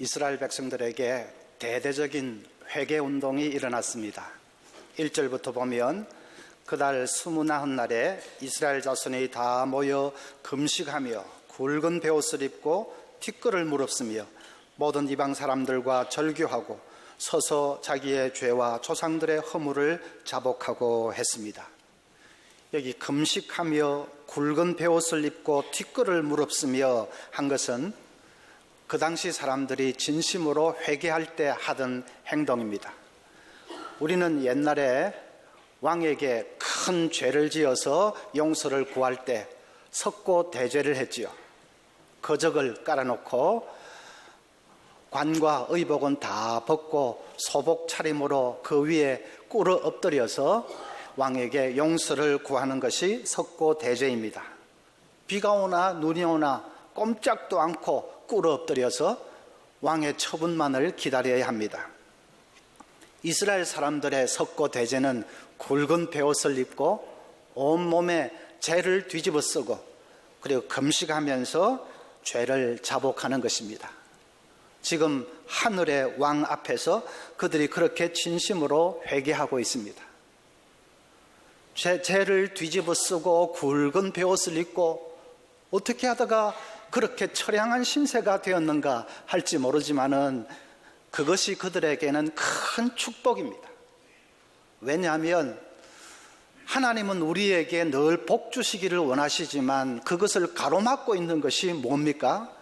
이스라엘 백성들에게 대대적인 회개 운동이 일어났습니다. 1절부터 보면 그달 수문나흔 날에 이스라엘 자손이 다 모여 금식하며 굵은 베옷을 입고 티끌을 무릅쓰며 모든 이방 사람들과 절규하고 서서 자기의 죄와 조상들의 허물을 자복하고 했습니다. 여기 금식하며 굵은 베옷을 입고 티끌을 무릅쓰며 한 것은 그 당시 사람들이 진심으로 회개할 때 하던 행동입니다. 우리는 옛날에 왕에게 큰 죄를 지어서 용서를 구할 때 석고 대죄를 했지요. 거적을 깔아놓고 관과 의복은 다 벗고 소복 차림으로 그 위에 꿇어 엎드려서 왕에게 용서를 구하는 것이 석고 대죄입니다. 비가 오나 눈이 오나 꼼짝도 않고 꿇어 엎드려서 왕의 처분만을 기다려야 합니다. 이스라엘 사람들의 석고 대죄는 굵은 베옷을 입고 온몸에 죄를 뒤집어 쓰고 그리고 금식하면서 죄를 자복하는 것입니다. 지금 하늘의 왕 앞에서 그들이 그렇게 진심으로 회개하고 있습니다. 죄를 뒤집어 쓰고 굵은 베옷을 입고 어떻게 하다가 그렇게 처량한 신세가 되었는가 할지 모르지만은 그것이 그들에게는 큰 축복입니다. 왜냐하면 하나님은 우리에게 늘 복 주시기를 원하시지만 그것을 가로막고 있는 것이 뭡니까?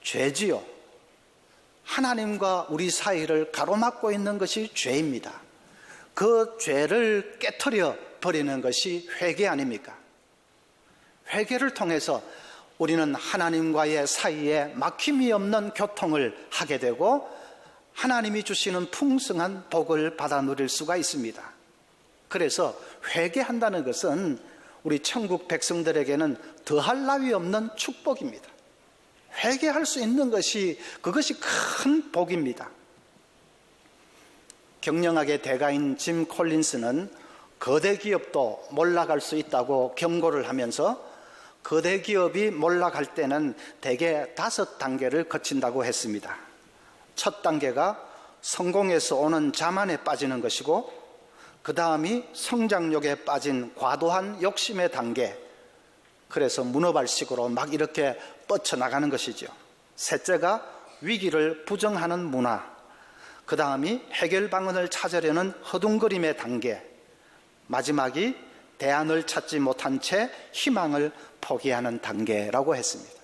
죄지요. 하나님과 우리 사이를 가로막고 있는 것이 죄입니다. 그 죄를 깨트려 버리는 것이 회개 아닙니까? 회개를 통해서 우리는 하나님과의 사이에 막힘이 없는 교통을 하게 되고 하나님이 주시는 풍성한 복을 받아 누릴 수가 있습니다. 그래서 회개한다는 것은 우리 천국 백성들에게는 더할 나위 없는 축복입니다. 회개할 수 있는 것이 그것이 큰 복입니다. 경영학의 대가인 짐 콜린스는 거대 기업도 몰락할 수 있다고 경고를 하면서 거대 기업이 몰락할 때는 대개 5단계를 거친다고 했습니다. 첫 단계가 성공에서 오는 자만에 빠지는 것이고 그 다음이 성장욕에 빠진 과도한 욕심의 단계, 그래서 문어발식으로 막 이렇게 뻗쳐나가는 것이죠. 셋째가 위기를 부정하는 문화, 그 다음이 해결 방안을 찾으려는 허둥거림의 단계, 마지막이 대안을 찾지 못한 채 희망을 포기하는 단계라고 했습니다.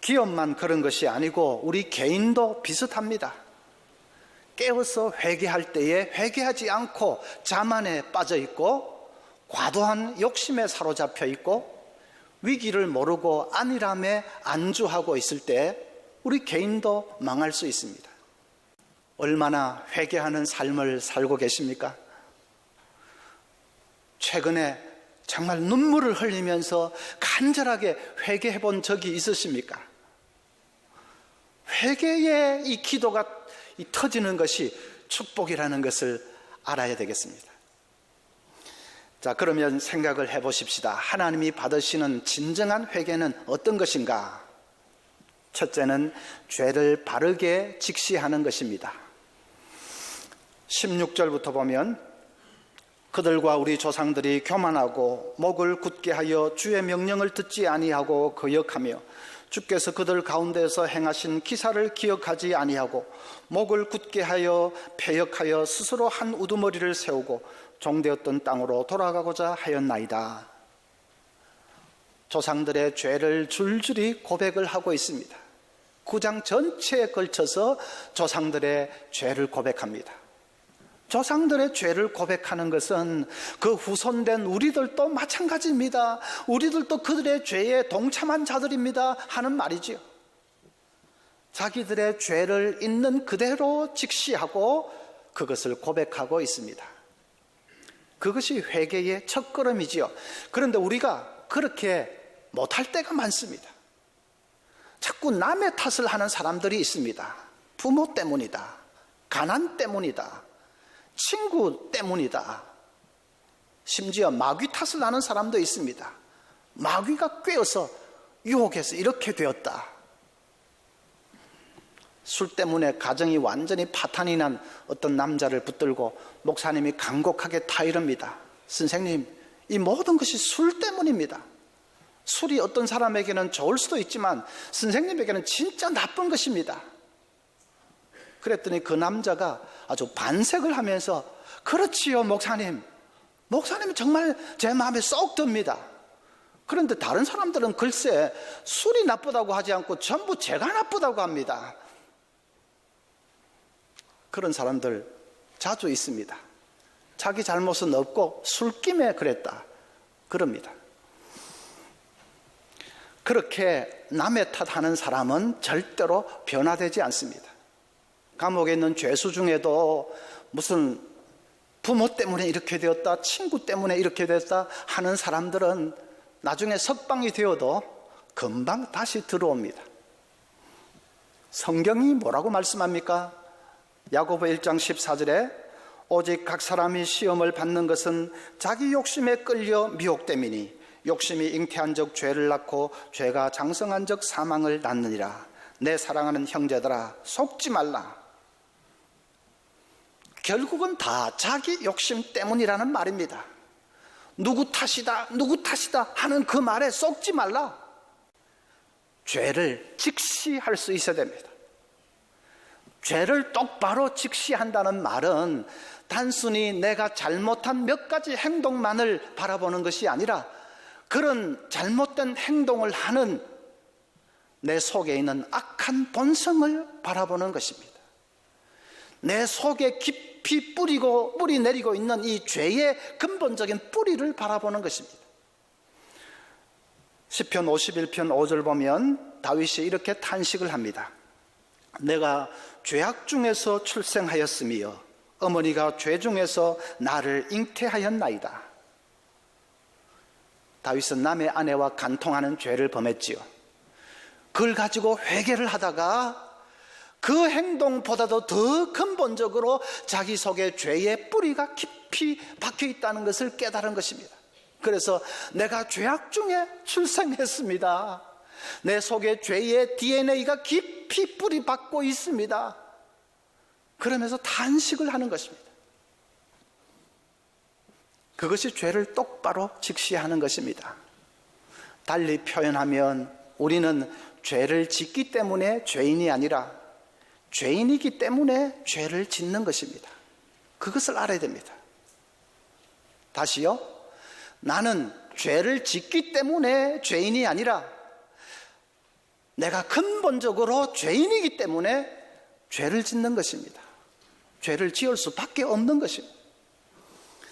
기업만 그런 것이 아니고 우리 개인도 비슷합니다. 깨어서 회개할 때에 회개하지 않고 자만에 빠져 있고 과도한 욕심에 사로잡혀 있고 위기를 모르고 안일함에 안주하고 있을 때 우리 개인도 망할 수 있습니다. 얼마나 회개하는 삶을 살고 계십니까? 최근에 정말 눈물을 흘리면서 간절하게 회개해 본 적이 있으십니까? 회개의 이 기도가 터지는 것이 축복이라는 것을 알아야 되겠습니다. 자, 그러면 생각을 해 보십시다. 하나님이 받으시는 진정한 회개는 어떤 것인가? 첫째는 죄를 바르게 직시하는 것입니다. 16절부터 보면 그들과 우리 조상들이 교만하고 목을 굳게 하여 주의 명령을 듣지 아니하고 거역하며 주께서 그들 가운데서 행하신 기사를 기억하지 아니하고 목을 굳게 하여 패역하여 스스로 한 우두머리를 세우고 종되었던 땅으로 돌아가고자 하였나이다. 조상들의 죄를 줄줄이 고백을 하고 있습니다. 9장 전체에 걸쳐서 조상들의 죄를 고백합니다. 조상들의 죄를 고백하는 것은 그 후손된 우리들도 마찬가지입니다. 우리들도 그들의 죄에 동참한 자들입니다 하는 말이지요. 자기들의 죄를 있는 그대로 직시하고 그것을 고백하고 있습니다. 그것이 회개의 첫걸음이지요. 그런데 우리가 그렇게 못할 때가 많습니다. 자꾸 남의 탓을 하는 사람들이 있습니다. 부모 때문이다, 가난 때문이다, 친구 때문이다, 심지어 마귀 탓을 하는 사람도 있습니다. 마귀가 꿰어서 유혹해서 이렇게 되었다. 술 때문에 가정이 완전히 파탄이 난 어떤 남자를 붙들고 목사님이 간곡하게 타이릅니다. 선생님, 이 모든 것이 술 때문입니다. 술이 어떤 사람에게는 좋을 수도 있지만 선생님에게는 진짜 나쁜 것입니다. 그랬더니 그 남자가 아주 반색을 하면서, 그렇지요 목사님, 목사님은 정말 제 마음에 쏙 듭니다. 그런데 다른 사람들은 글쎄 술이 나쁘다고 하지 않고 전부 제가 나쁘다고 합니다. 그런 사람들 자주 있습니다. 자기 잘못은 없고 술김에 그랬다 그럽니다. 그렇게 남의 탓하는 사람은 절대로 변화되지 않습니다. 감옥에 있는 죄수 중에도 무슨 부모 때문에 이렇게 되었다, 친구 때문에 이렇게 됐다 하는 사람들은 나중에 석방이 되어도 금방 다시 들어옵니다. 성경이 뭐라고 말씀합니까? 야고보 1장 14절에 오직 각 사람이 시험을 받는 것은 자기 욕심에 끌려 미혹됨이니 욕심이 잉태한 적 죄를 낳고 죄가 장성한 적 사망을 낳느니라. 내 사랑하는 형제들아, 속지 말라. 결국은 다 자기 욕심 때문이라는 말입니다. 누구 탓이다 하는 그 말에 속지 말라. 죄를 직시할 수 있어야 됩니다. 죄를 똑바로 직시한다는 말은 단순히 내가 잘못한 몇 가지 행동만을 바라보는 것이 아니라 그런 잘못된 행동을 하는 내 속에 있는 악한 본성을 바라보는 것입니다. 내 속에 깊이 뿌리 내리고 있는 이 죄의 근본적인 뿌리를 바라보는 것입니다. 시편 51편 5절 보면 다윗이 이렇게 탄식을 합니다. 내가 죄악 중에서 출생하였으며 어머니가 죄 중에서 나를 잉태하였나이다. 다윗은 남의 아내와 간통하는 죄를 범했지요. 그걸 가지고 회개를 하다가 그 행동보다도 더 근본적으로 자기 속에 죄의 뿌리가 깊이 박혀 있다는 것을 깨달은 것입니다. 그래서 내가 죄악 중에 출생했습니다. 내 속에 죄의 DNA가 깊이 뿌리 박고 있습니다. 그러면서 탄식을 하는 것입니다. 그것이 죄를 똑바로 직시하는 것입니다. 달리 표현하면 우리는 죄를 짓기 때문에 죄인이 아니라 죄인이기 때문에 죄를 짓는 것입니다. 그것을 알아야 됩니다. 다시요. 나는 죄를 짓기 때문에 죄인이 아니라 내가 근본적으로 죄인이기 때문에 죄를 짓는 것입니다. 죄를 지을 수밖에 없는 것입니다.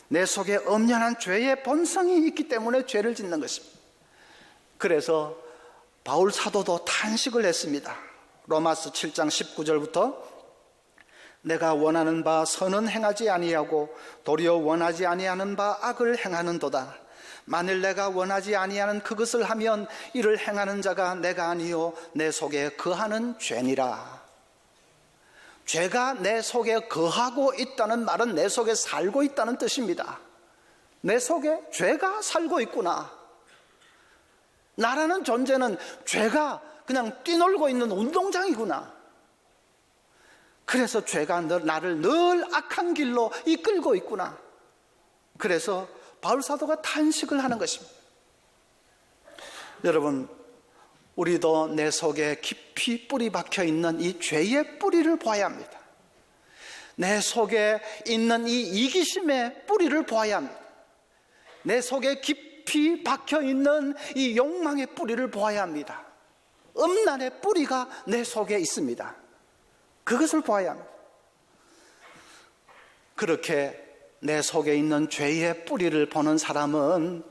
내 속에 엄연한 죄의 본성이 있기 때문에 죄를 짓는 것입니다. 그래서 바울 사도도 탄식을 했습니다. 로마서 7장 19절부터 내가 원하는 바 선은 행하지 아니하고 도리어 원하지 아니하는 바 악을 행하는도다. 만일 내가 원하지 아니하는 그것을 하면 이를 행하는 자가 내가 아니요 내 속에 거하는 죄니라. 죄가 내 속에 거하고 있다는 말은 내 속에 살고 있다는 뜻입니다. 내 속에 죄가 살고 있구나. 나라는 존재는 죄가 그냥 뛰놀고 있는 운동장이구나. 그래서 죄가 나를 늘 악한 길로 이끌고 있구나. 그래서 바울 사도가 탄식을 하는 것입니다. 여러분, 우리도 내 속에 깊이 뿌리 박혀 있는 이 죄의 뿌리를 보아야 합니다. 내 속에 있는 이 이기심의 뿌리를 보아야 합니다. 내 속에 깊이 박혀 있는 이 욕망의 뿌리를 보아야 합니다. 음란의 뿌리가 내 속에 있습니다. 그것을 보아야 합니다. 그렇게 내 속에 있는 죄의 뿌리를 보는 사람은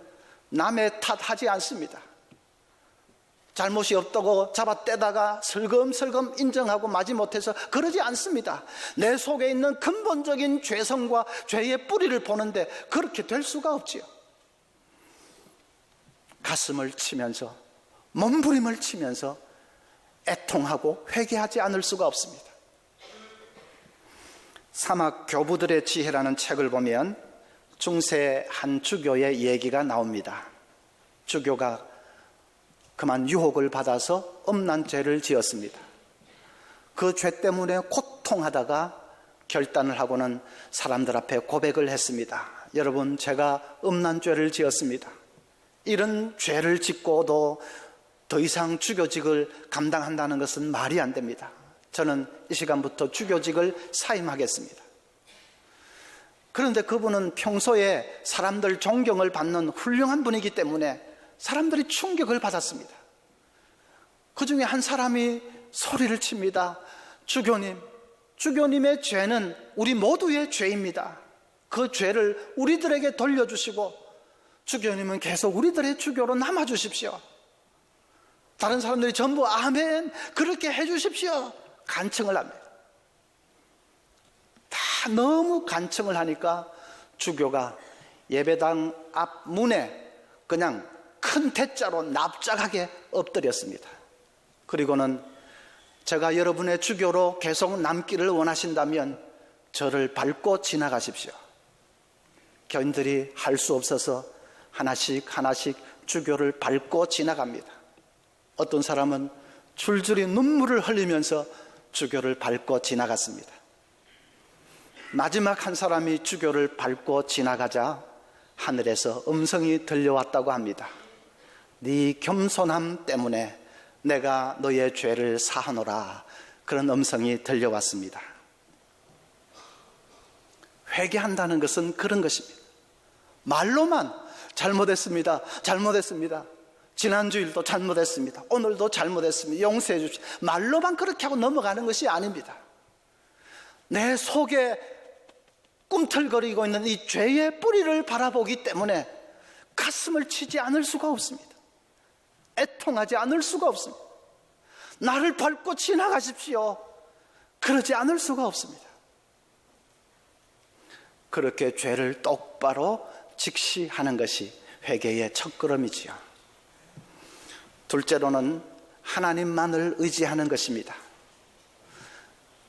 남의 탓하지 않습니다. 잘못이 없다고 잡아떼다가 슬금슬금 인정하고 마지못해서 그러지 않습니다. 내 속에 있는 근본적인 죄성과 죄의 뿌리를 보는데 그렇게 될 수가 없지요. 가슴을 치면서 몸부림을 치면서 애통하고 회개하지 않을 수가 없습니다. 사막 교부들의 지혜라는 책을 보면 중세 한 주교의 얘기가 나옵니다. 주교가 그만 유혹을 받아서 음란 죄를 지었습니다. 그 죄 때문에 고통하다가 결단을 하고는 사람들 앞에 고백을 했습니다. 여러분, 제가 음란죄를 지었습니다. 이런 죄를 짓고도 더 이상 주교직을 감당한다는 것은 말이 안 됩니다. 저는 이 시간부터 주교직을 사임하겠습니다. 그런데 그분은 평소에 사람들 존경을 받는 훌륭한 분이기 때문에 사람들이 충격을 받았습니다. 그 중에 한 사람이 소리를 칩니다. 주교님의 죄는 우리 모두의 죄입니다. 그 죄를 우리들에게 돌려주시고 주교님은 계속 우리들의 주교로 남아주십시오. 다른 사람들이 전부 아멘, 그렇게 해주십시오, 간청을 합니다. 다 너무 간청을 하니까 주교가 예배당 앞 문에 그냥 큰 대자로 납작하게 엎드렸습니다. 그리고는 제가 여러분의 주교로 계속 남기를 원하신다면 저를 밟고 지나가십시오. 교인들이 할 수 없어서 하나씩 주교를 밟고 지나갑니다. 어떤 사람은 줄줄이 눈물을 흘리면서 주교를 밟고 지나갔습니다. 마지막 한 사람이 주교를 밟고 지나가자 하늘에서 음성이 들려왔다고 합니다. 네 겸손함 때문에 내가 너의 죄를 사하노라. 그런 음성이 들려왔습니다. 회개한다는 것은 그런 것입니다. 말로만 잘못했습니다, 지난주일도 잘못했습니다, 오늘도 잘못했습니다, 용서해 주십시오, 말로만 그렇게 하고 넘어가는 것이 아닙니다. 내 속에 꿈틀거리고 있는 이 죄의 뿌리를 바라보기 때문에 가슴을 치지 않을 수가 없습니다. 애통하지 않을 수가 없습니다. 나를 밟고 지나가십시오, 그러지 않을 수가 없습니다. 그렇게 죄를 똑바로 직시하는 것이 회개의 첫걸음이지요. 둘째로는 하나님만을 의지하는 것입니다.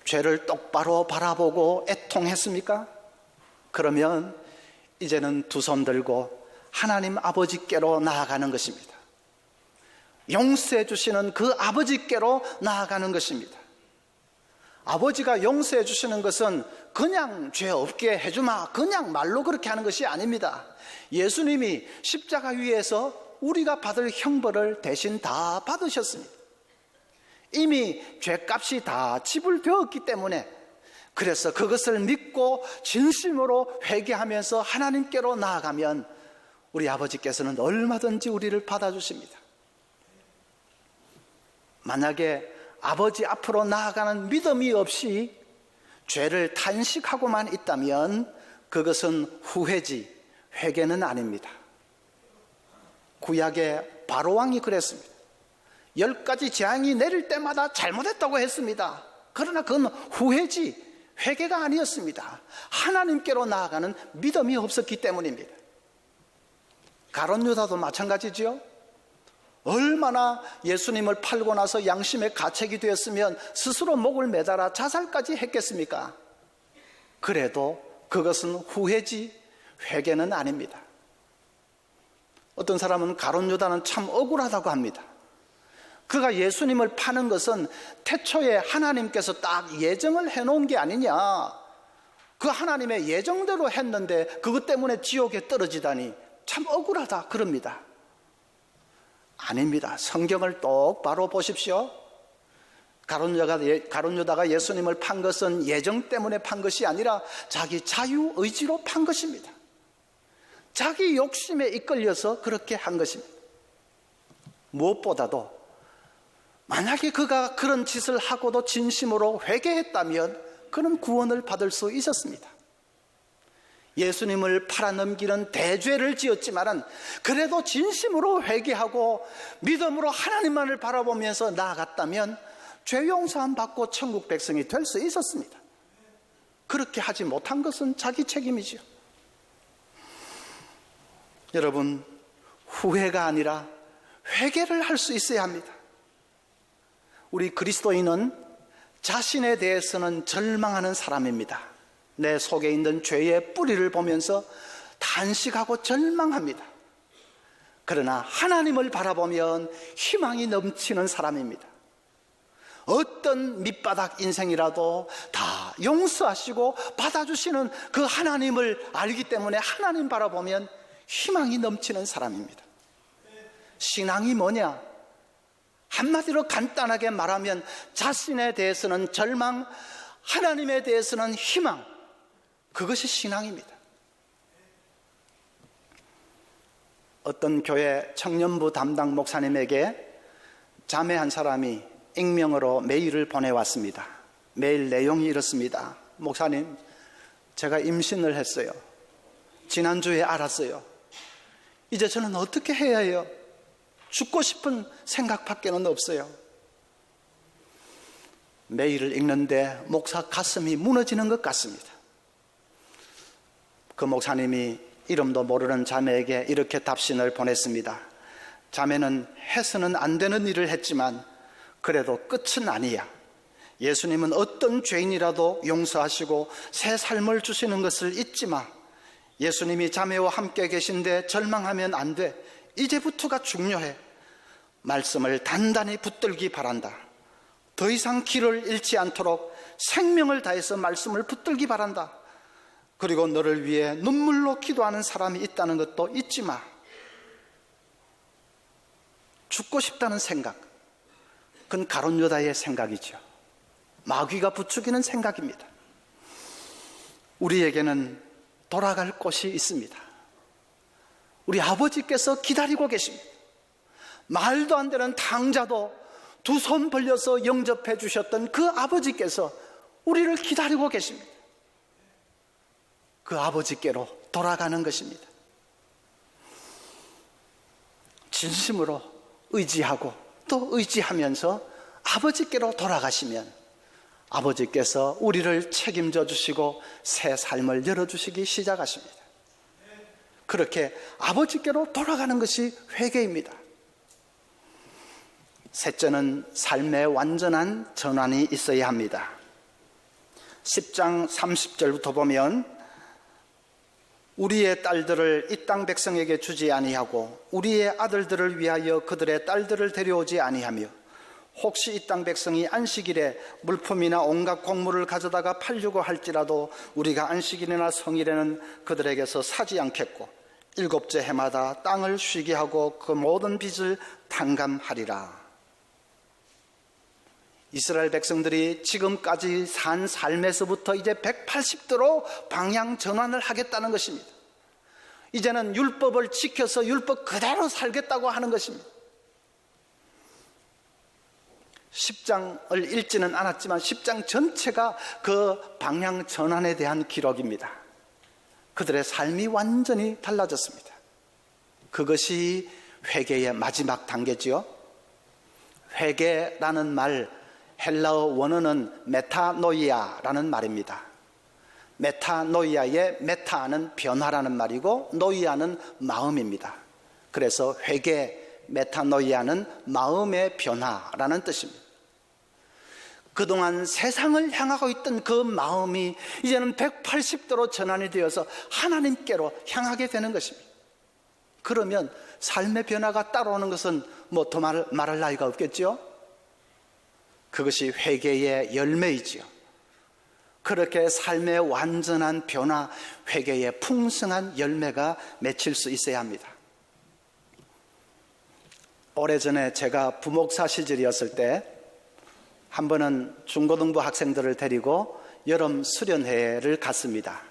죄를 똑바로 바라보고 애통했습니까? 그러면 이제는 두 손 들고 하나님 아버지께로 나아가는 것입니다. 용서해 주시는 그 아버지께로 나아가는 것입니다. 아버지가 용서해 주시는 것은 그냥 죄 없게 해주마, 그냥 말로 그렇게 하는 것이 아닙니다. 예수님이 십자가 위에서 우리가 받을 형벌을 대신 다 받으셨습니다. 이미 죄값이 다 지불되었기 때문에, 그래서 그것을 믿고 진심으로 회개하면서 하나님께로 나아가면 우리 아버지께서는 얼마든지 우리를 받아주십니다. 만약에 아버지 앞으로 나아가는 믿음이 없이 죄를 탄식하고만 있다면 그것은 후회지 회개는 아닙니다. 구약의 바로왕이 그랬습니다. 10가지 재앙이 내릴 때마다 잘못했다고 했습니다. 그러나 그건 후회지 회개가 아니었습니다. 하나님께로 나아가는 믿음이 없었기 때문입니다. 가룟 유다도 마찬가지지요. 얼마나 예수님을 팔고 나서 양심의 가책이 되었으면 스스로 목을 매달아 자살까지 했겠습니까? 그래도 그것은 후회지 회개는 아닙니다. 어떤 사람은 가룟 유다는 참 억울하다고 합니다. 그가 예수님을 파는 것은 태초에 하나님께서 딱 예정을 해놓은 게 아니냐, 그 하나님의 예정대로 했는데 그것 때문에 지옥에 떨어지다니 참 억울하다 그럽니다. 아닙니다. 성경을 똑바로 보십시오. 가룟 유다가 예수님을 판 것은 예정 때문에 판 것이 아니라 자기 자유의지로 판 것입니다. 자기 욕심에 이끌려서 그렇게 한 것입니다. 무엇보다도 만약에 그가 그런 짓을 하고도 진심으로 회개했다면 그는 구원을 받을 수 있었습니다. 예수님을 팔아넘기는 대죄를 지었지만은 그래도 진심으로 회개하고 믿음으로 하나님만을 바라보면서 나아갔다면 죄 용서함 받고 천국 백성이 될 수 있었습니다. 그렇게 하지 못한 것은 자기 책임이지요. 여러분, 후회가 아니라 회개를 할 수 있어야 합니다. 우리 그리스도인은 자신에 대해서는 절망하는 사람입니다. 내 속에 있는 죄의 뿌리를 보면서 탄식하고 절망합니다. 그러나 하나님을 바라보면 희망이 넘치는 사람입니다. 어떤 밑바닥 인생이라도 다 용서하시고 받아주시는 그 하나님을 알기 때문에 하나님 바라보면 희망이 넘치는 사람입니다. 신앙이 뭐냐? 한마디로 간단하게 말하면 자신에 대해서는 절망, 하나님에 대해서는 희망, 그것이 신앙입니다. 어떤 교회 청년부 담당 목사님에게 자매 한 사람이 익명으로 메일을 보내왔습니다. 메일 내용이 이렇습니다. 목사님, 제가 임신을 했어요. 지난주에 알았어요. 이제 저는 어떻게 해야 해요? 죽고 싶은 생각밖에는 없어요. 메일을 읽는데 목사 가슴이 무너지는 것 같습니다. 그 목사님이 이름도 모르는 자매에게 이렇게 답신을 보냈습니다. 자매는 해서는 안 되는 일을 했지만 그래도 끝은 아니야. 예수님은 어떤 죄인이라도 용서하시고 새 삶을 주시는 것을 잊지 마. 예수님이 자매와 함께 계신데 절망하면 안 돼. 이제부터가 중요해. 말씀을 단단히 붙들기 바란다. 더 이상 길을 잃지 않도록 생명을 다해서 말씀을 붙들기 바란다. 그리고 너를 위해 눈물로 기도하는 사람이 있다는 것도 잊지 마. 죽고 싶다는 생각, 그건 가룟 유다의 생각이죠. 마귀가 부추기는 생각입니다. 우리에게는 돌아갈 곳이 있습니다. 우리 아버지께서 기다리고 계십니다. 말도 안 되는 당자도 두 손 벌려서 영접해 주셨던 그 아버지께서 우리를 기다리고 계십니다. 그 아버지께로 돌아가는 것입니다. 진심으로 의지하고 또 의지하면서 아버지께로 돌아가시면 아버지께서 우리를 책임져 주시고 새 삶을 열어주시기 시작하십니다. 그렇게 아버지께로 돌아가는 것이 회개입니다. 셋째는 삶의 완전한 전환이 있어야 합니다. 10장 30절부터 보면 우리의 딸들을 이 땅 백성에게 주지 아니하고 우리의 아들들을 위하여 그들의 딸들을 데려오지 아니하며 혹시 이 땅 백성이 안식일에 물품이나 온갖 곡물을 가져다가 팔려고 할지라도 우리가 안식일이나 성일에는 그들에게서 사지 않겠고 일곱째 해마다 땅을 쉬게 하고 그 모든 빚을 탕감하리라. 이스라엘 백성들이 지금까지 산 삶에서부터 이제 180도로 방향 전환을 하겠다는 것입니다. 이제는 율법을 지켜서 율법 그대로 살겠다고 하는 것입니다. 10장을 읽지는 않았지만 10장 전체가 그 방향 전환에 대한 기록입니다. 그들의 삶이 완전히 달라졌습니다. 그것이 회개의 마지막 단계지요. 회개라는 말, 헬라어 원어는 메타노이아라는 말입니다. 메타노이아의 메타는 변화라는 말이고 노이아는 마음입니다. 그래서 회개, 메타노이아는 마음의 변화라는 뜻입니다. 그동안 세상을 향하고 있던 그 마음이 이제는 180도로 전환이 되어서 하나님께로 향하게 되는 것입니다. 그러면 삶의 변화가 따라오는 것은 뭐 더 말할 나위가 없겠죠? 그것이 회개의 열매이지요. 그렇게 삶의 완전한 변화, 회개의 풍성한 열매가 맺힐 수 있어야 합니다. 오래전에 제가 부목사 시절이었을 때 한 번은 중고등부 학생들을 데리고 여름 수련회를 갔습니다.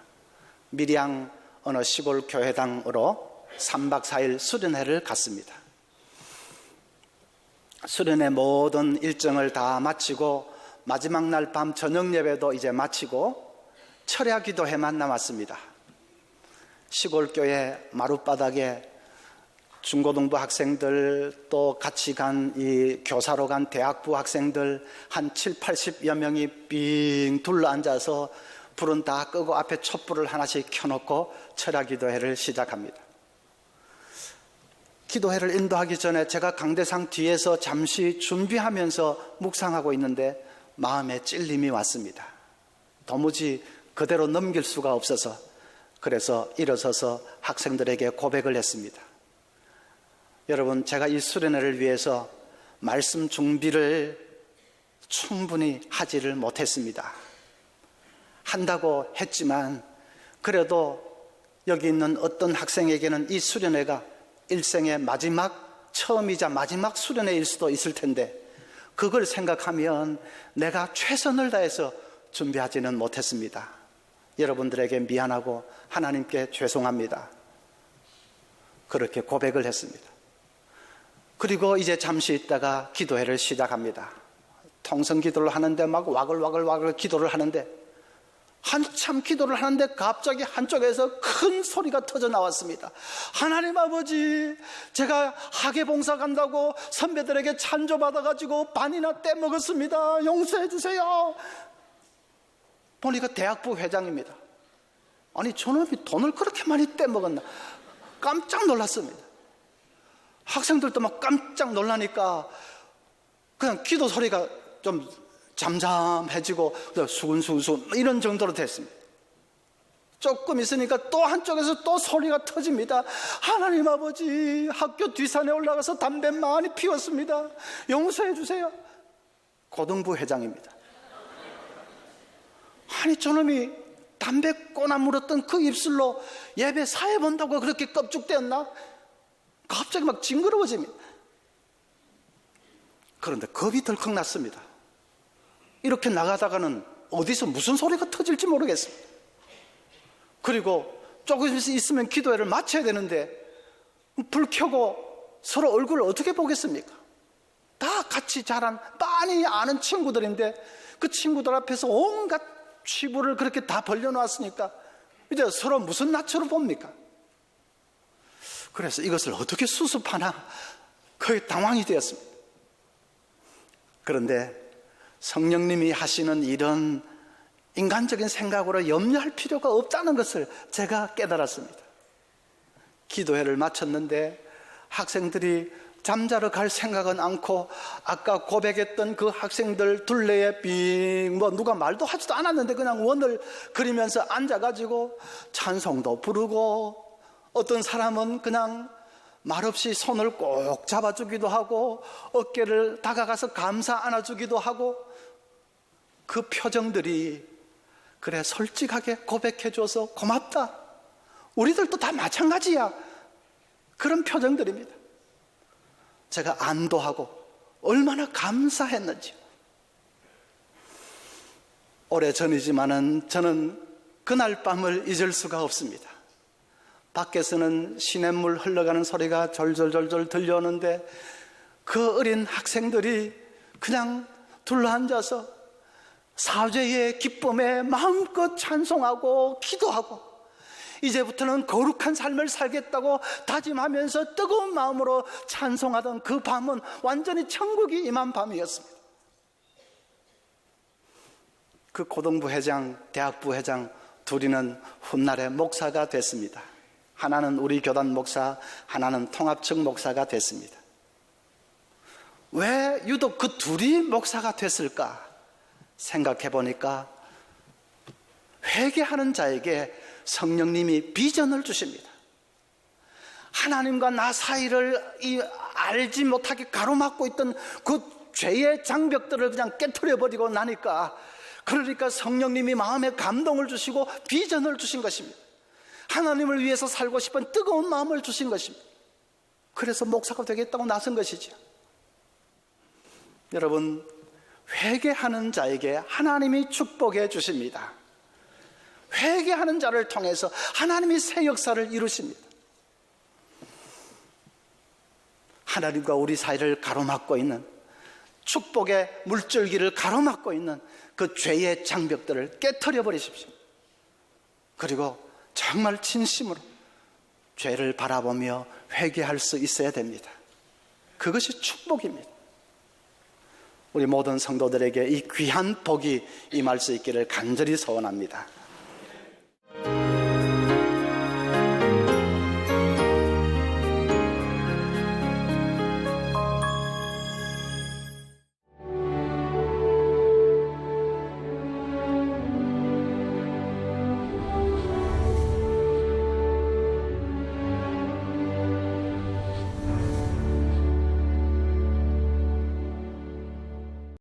밀양 어느 시골 교회당으로 3박 4일 수련회를 갔습니다. 수련회 모든 일정을 다 마치고 마지막 날 밤 저녁 예배도 이제 마치고 철야 기도회만 남았습니다. 시골 교회 마룻바닥에 중고등부 학생들 또 같이 간 이 교사로 간 대학부 학생들 한 7, 80여 명이 빙 둘러앉아서 불은 다 끄고 앞에 촛불을 하나씩 켜놓고 철야 기도회를 시작합니다. 기도회를 인도하기 전에 제가 강대상 뒤에서 잠시 준비하면서 묵상하고 있는데 마음에 찔림이 왔습니다. 도무지 그대로 넘길 수가 없어서 그래서 일어서서 학생들에게 고백을 했습니다. 여러분, 제가 이 수련회를 위해서 말씀 준비를 충분히 하지를 못했습니다. 한다고 했지만 그래도 여기 있는 어떤 학생에게는 이 수련회가 일생의 처음이자 마지막 수련회일 수도 있을 텐데 그걸 생각하면 내가 최선을 다해서 준비하지는 못했습니다. 여러분들에게 미안하고 하나님께 죄송합니다. 그렇게 고백을 했습니다. 그리고 이제 잠시 있다가 기도회를 시작합니다. 통성 기도를 하는데 막 와글와글 기도를 하는데 한참 기도를 하는데 갑자기 한쪽에서 큰 소리가 터져 나왔습니다. 하나님 아버지, 제가 학예 봉사 간다고 선배들에게 찬조 받아가지고 반이나 떼먹었습니다. 용서해 주세요. 보니까 대학부 회장입니다. 아니 저놈이 돈을 그렇게 많이 떼먹었나 깜짝 놀랐습니다. 학생들도 막 깜짝 놀라니까 그냥 기도 소리가 좀 잠잠해지고 수근수근 이런 정도로 됐습니다. 조금 있으니까 또 한쪽에서 또 소리가 터집니다. 하나님 아버지, 학교 뒷산에 올라가서 담배 많이 피웠습니다. 용서해 주세요. 고등부 회장입니다. 아니 저놈이 담배 꼬나 물었던 그 입술로 예배 사회 본다고 그렇게 껍죽대었나? 갑자기 막 징그러워집니다. 그런데 겁이 덜컥 났습니다. 이렇게 나가다가는 어디서 무슨 소리가 터질지 모르겠습니다. 그리고 조금 있으면 기도회를 마쳐야 되는데 불 켜고 서로 얼굴을 어떻게 보겠습니까? 다 같이 자란 빤히 아는 친구들인데 그 친구들 앞에서 온갖 치부를 그렇게 다 벌려놨으니까 이제 서로 무슨 낯으로 봅니까? 그래서 이것을 어떻게 수습하나 거의 당황이 되었습니다. 그런데 성령님이 하시는 이런 인간적인 생각으로 염려할 필요가 없다는 것을 제가 깨달았습니다. 기도회를 마쳤는데 학생들이 잠자러 갈 생각은 않고 아까 고백했던 그 학생들 둘레에 누가 말도 하지도 않았는데 그냥 원을 그리면서 앉아가지고 찬송도 부르고 어떤 사람은 그냥 말없이 손을 꼭 잡아주기도 하고 어깨를 다가가서 감사 안아주기도 하고 그 표정들이 그래 솔직하게 고백해줘서 고맙다. 우리들도 다 마찬가지야. 그런 표정들입니다. 제가 안도하고 얼마나 감사했는지. 오래전이지만은 저는 그날 밤을 잊을 수가 없습니다. 밖에서는 시냇물 흘러가는 소리가 졸졸졸졸 들려오는데 그 어린 학생들이 그냥 둘러앉아서 사죄의 기쁨에 마음껏 찬송하고 기도하고 이제부터는 거룩한 삶을 살겠다고 다짐하면서 뜨거운 마음으로 찬송하던 그 밤은 완전히 천국이 임한 밤이었습니다. 그 고등부 회장, 대학부 회장 둘이는 훗날에 목사가 됐습니다. 하나는 우리 교단 목사, 하나는 통합 측 목사가 됐습니다. 왜 유독 그 둘이 목사가 됐을까 생각해 보니까 회개하는 자에게 성령님이 비전을 주십니다. 하나님과 나 사이를 알지 못하게 가로막고 있던 그 죄의 장벽들을 그냥 깨트려 버리고 나니까 그러니까 성령님이 마음에 감동을 주시고 비전을 주신 것입니다. 하나님을 위해서 살고 싶은 뜨거운 마음을 주신 것입니다. 그래서 목사가 되겠다고 나선 것이죠. 여러분, 회개하는 자에게 하나님이 축복해 주십니다. 회개하는 자를 통해서 하나님이 새 역사를 이루십니다. 하나님과 우리 사이를 가로막고 있는 축복의 물줄기를 가로막고 있는 그 죄의 장벽들을 깨트려 버리십시오. 그리고 정말 진심으로 죄를 바라보며 회개할 수 있어야 됩니다. 그것이 축복입니다. 우리 모든 성도들에게 이 귀한 복이 임할 수 있기를 간절히 소원합니다.